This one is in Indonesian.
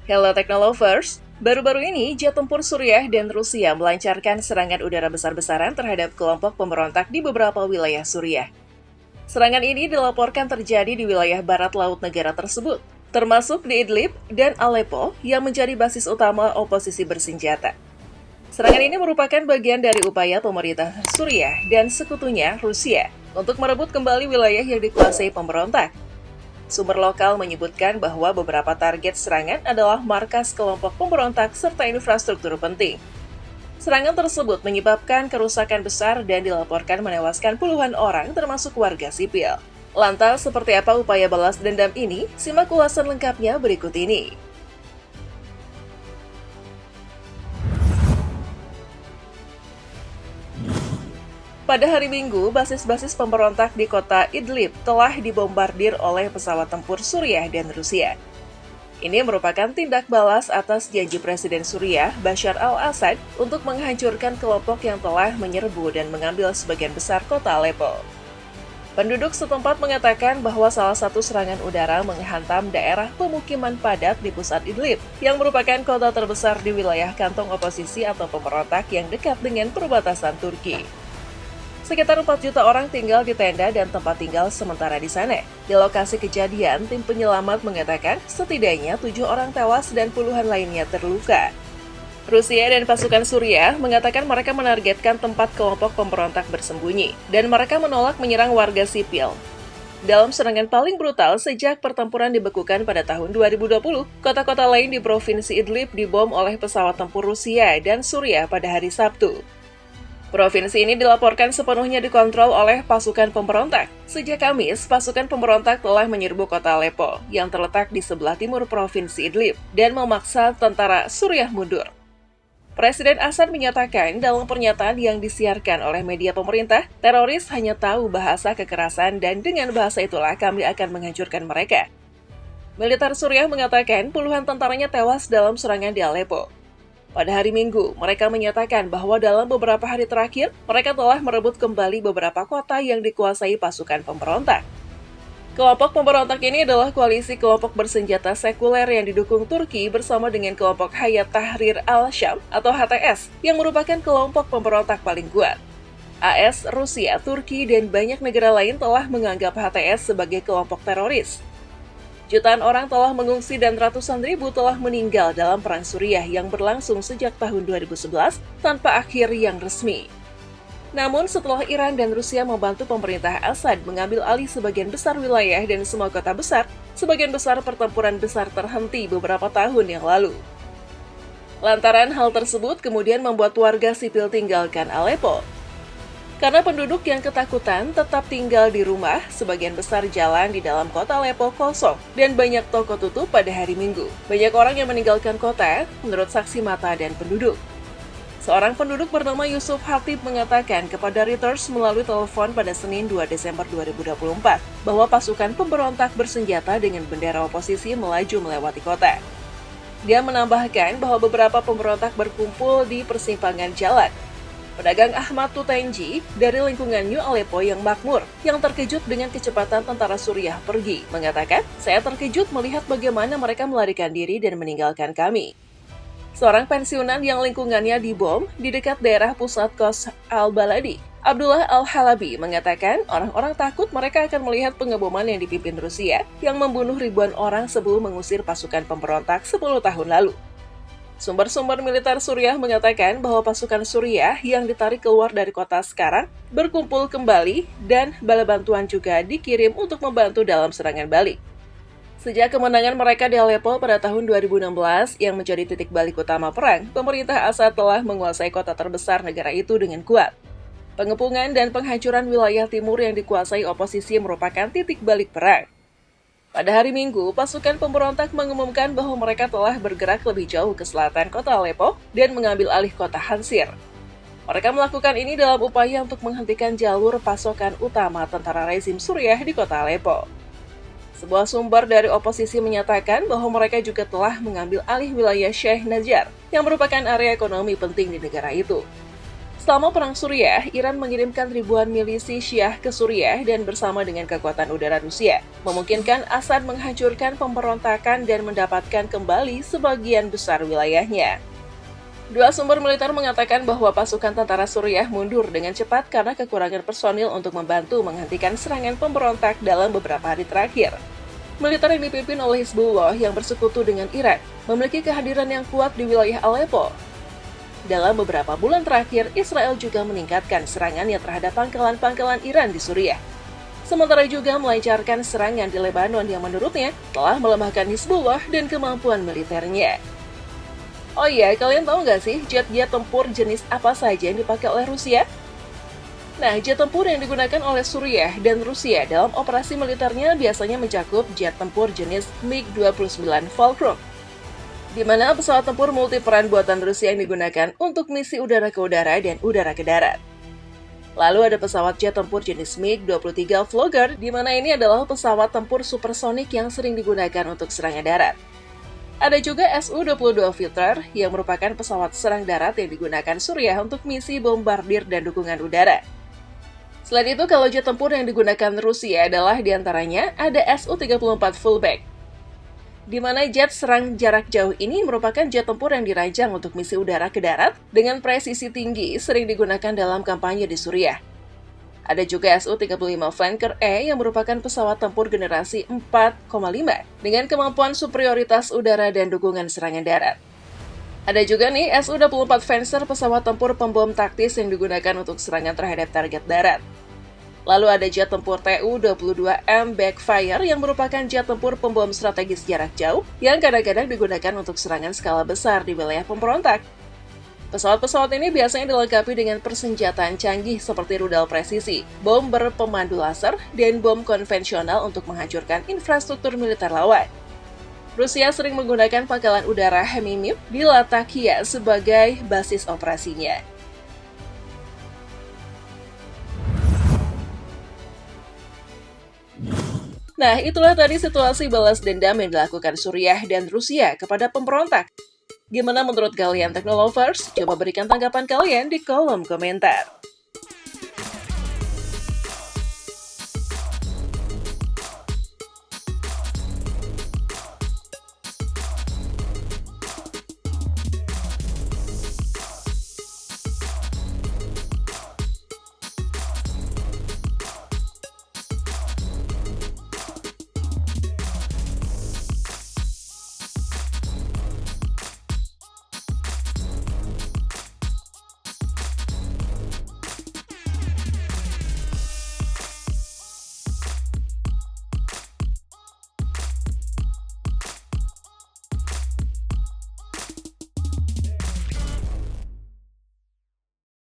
Hello Technolovers, baru-baru ini jet tempur Suriah dan Rusia melancarkan serangan udara besar-besaran terhadap kelompok pemberontak di beberapa wilayah Suriah. Serangan ini dilaporkan terjadi di wilayah barat laut negara tersebut, termasuk di Idlib dan Aleppo yang menjadi basis utama oposisi bersenjata. Serangan ini merupakan bagian dari upaya pemerintah Suriah dan sekutunya Rusia untuk merebut kembali wilayah yang dikuasai pemberontak. Sumber lokal menyebutkan bahwa beberapa target serangan adalah markas kelompok pemberontak serta infrastruktur penting. Serangan tersebut menyebabkan kerusakan besar dan dilaporkan menewaskan puluhan orang termasuk warga sipil. Lantas, seperti apa upaya balas dendam ini? Simak ulasan lengkapnya berikut ini. Pada hari Minggu, basis-basis pemberontak di kota Idlib telah dibombardir oleh pesawat tempur Suriah dan Rusia. Ini merupakan tindak balas atas janji Presiden Suriah, Bashar al-Assad, untuk menghancurkan kelompok yang telah menyerbu dan mengambil sebagian besar kota Aleppo. Penduduk setempat mengatakan bahwa salah satu serangan udara menghantam daerah pemukiman padat di pusat Idlib, yang merupakan kota terbesar di wilayah kantong oposisi atau pemberontak yang dekat dengan perbatasan Turki. Sekitar 4 juta orang tinggal di tenda dan tempat tinggal sementara di sana. Di lokasi kejadian, tim penyelamat mengatakan setidaknya 7 orang tewas dan puluhan lainnya terluka. Rusia dan pasukan Suriah mengatakan mereka menargetkan tempat kelompok pemberontak bersembunyi, dan mereka menolak menyerang warga sipil. Dalam serangan paling brutal sejak pertempuran dibekukan pada tahun 2020, kota-kota lain di provinsi Idlib dibom oleh pesawat tempur Rusia dan Suriah pada hari Sabtu. Provinsi ini dilaporkan sepenuhnya dikontrol oleh pasukan pemberontak. Sejak Kamis, pasukan pemberontak telah menyerbu kota Aleppo yang terletak di sebelah timur provinsi Idlib dan memaksa tentara Suriah mundur. Presiden Assad menyatakan dalam pernyataan yang disiarkan oleh media pemerintah, teroris hanya tahu bahasa kekerasan dan dengan bahasa itulah kami akan menghancurkan mereka. Militer Suriah mengatakan puluhan tentaranya tewas dalam serangan di Aleppo. Pada hari Minggu, mereka menyatakan bahwa dalam beberapa hari terakhir, mereka telah merebut kembali beberapa kota yang dikuasai pasukan pemberontak. Kelompok pemberontak ini adalah koalisi kelompok bersenjata sekuler yang didukung Turki bersama dengan kelompok Hayat Tahrir al-Syam atau HTS, yang merupakan kelompok pemberontak paling kuat. AS, Rusia, Turki, dan banyak negara lain telah menganggap HTS sebagai kelompok teroris. Jutaan orang telah mengungsi dan ratusan ribu telah meninggal dalam perang Suriah yang berlangsung sejak tahun 2011 tanpa akhir yang resmi. Namun setelah Iran dan Rusia membantu pemerintah Assad mengambil alih sebagian besar wilayah dan semua kota besar, sebagian besar pertempuran besar terhenti beberapa tahun yang lalu. Lantaran hal tersebut kemudian membuat warga sipil tinggalkan Aleppo. Karena penduduk yang ketakutan tetap tinggal di rumah, sebagian besar jalan di dalam kota Aleppo kosong dan banyak toko tutup pada hari Minggu. Banyak orang yang meninggalkan kota, menurut saksi mata dan penduduk. Seorang penduduk bernama Yusuf Hatib mengatakan kepada Reuters melalui telepon pada Senin 2 Desember 2024 bahwa pasukan pemberontak bersenjata dengan bendera oposisi melaju melewati kota. Dia menambahkan bahwa beberapa pemberontak berkumpul di persimpangan jalan. Pedagang Ahmad Tutenji dari lingkungan New Aleppo yang makmur, yang terkejut dengan kecepatan tentara Suriah pergi, mengatakan, "Saya terkejut melihat bagaimana mereka melarikan diri dan meninggalkan kami." Seorang pensiunan yang lingkungannya dibom di dekat daerah pusat kos Al-Baladi, Abdullah Al-Halabi, mengatakan orang-orang takut mereka akan melihat pengeboman yang dipimpin Rusia yang membunuh ribuan orang sebelum mengusir pasukan pemberontak 10 tahun lalu. Sumber-sumber militer Suriah mengatakan bahwa pasukan Suriah yang ditarik keluar dari kota sekarang berkumpul kembali dan bala bantuan juga dikirim untuk membantu dalam serangan balik. Sejak kemenangan mereka di Aleppo pada tahun 2016 yang menjadi titik balik utama perang, pemerintah Assad telah menguasai kota terbesar negara itu dengan kuat. Pengepungan dan penghancuran wilayah timur yang dikuasai oposisi merupakan titik balik perang. Pada hari Minggu, pasukan pemberontak mengumumkan bahwa mereka telah bergerak lebih jauh ke selatan kota Aleppo dan mengambil alih kota Hansir. Mereka melakukan ini dalam upaya untuk menghentikan jalur pasokan utama tentara rezim Suriah di kota Aleppo. Sebuah sumber dari oposisi menyatakan bahwa mereka juga telah mengambil alih wilayah Sheikh Najjar, yang merupakan area ekonomi penting di negara itu. Selama Perang Suriah, Iran mengirimkan ribuan milisi Syiah ke Suriah dan bersama dengan kekuatan udara Rusia, memungkinkan Assad menghancurkan pemberontakan dan mendapatkan kembali sebagian besar wilayahnya. Dua sumber militer mengatakan bahwa pasukan tentara Suriah mundur dengan cepat karena kekurangan personil untuk membantu menghentikan serangan pemberontak dalam beberapa hari terakhir. Militer yang dipimpin oleh Hizbullah yang bersekutu dengan Iran memiliki kehadiran yang kuat di wilayah Aleppo. Dalam beberapa bulan terakhir, Israel juga meningkatkan serangannya terhadap pangkalan-pangkalan Iran di Suriah. Sementara juga melancarkan serangan di Lebanon yang menurutnya telah melemahkan Hizbullah dan kemampuan militernya. Oh iya, kalian tahu nggak sih jet-jet tempur jenis apa saja yang dipakai oleh Rusia? Nah, jet tempur yang digunakan oleh Suriah dan Rusia dalam operasi militernya biasanya mencakup jet tempur jenis MiG-29 Valkyrie, di mana pesawat tempur multiperan buatan Rusia yang digunakan untuk misi udara ke udara dan udara ke darat. Lalu ada pesawat jet tempur jenis MiG-23 Flogger, di mana ini adalah pesawat tempur supersonik yang sering digunakan untuk serangan darat. Ada juga Su-22 Fighter, yang merupakan pesawat serang darat yang digunakan Suriah untuk misi bombardir dan dukungan udara. Selain itu, kalau jet tempur yang digunakan Rusia adalah diantaranya ada Su-34 Fullback, di mana jet serang jarak jauh ini merupakan jet tempur yang dirancang untuk misi udara ke darat dengan presisi tinggi, sering digunakan dalam kampanye di Suriah. Ada juga Su-35 Flanker E yang merupakan pesawat tempur generasi 4,5 dengan kemampuan superioritas udara dan dukungan serangan darat. Ada juga nih Su-24 Fencer, pesawat tempur pembom taktis yang digunakan untuk serangan terhadap target darat. Lalu ada jet tempur Tu-22M Backfire yang merupakan jet tempur pembom strategis jarak jauh yang kadang-kadang digunakan untuk serangan skala besar di wilayah pemberontak. Pesawat-pesawat ini biasanya dilengkapi dengan persenjataan canggih seperti rudal presisi, bom berpemandu laser, dan bom konvensional untuk menghancurkan infrastruktur militer lawan. Rusia sering menggunakan pangkalan udara Hemimim di Latakia sebagai basis operasinya. Nah, itulah tadi situasi balas dendam yang dilakukan Suriah dan Rusia kepada pemberontak. Gimana menurut kalian Teknolovers? Coba berikan tanggapan kalian di kolom komentar.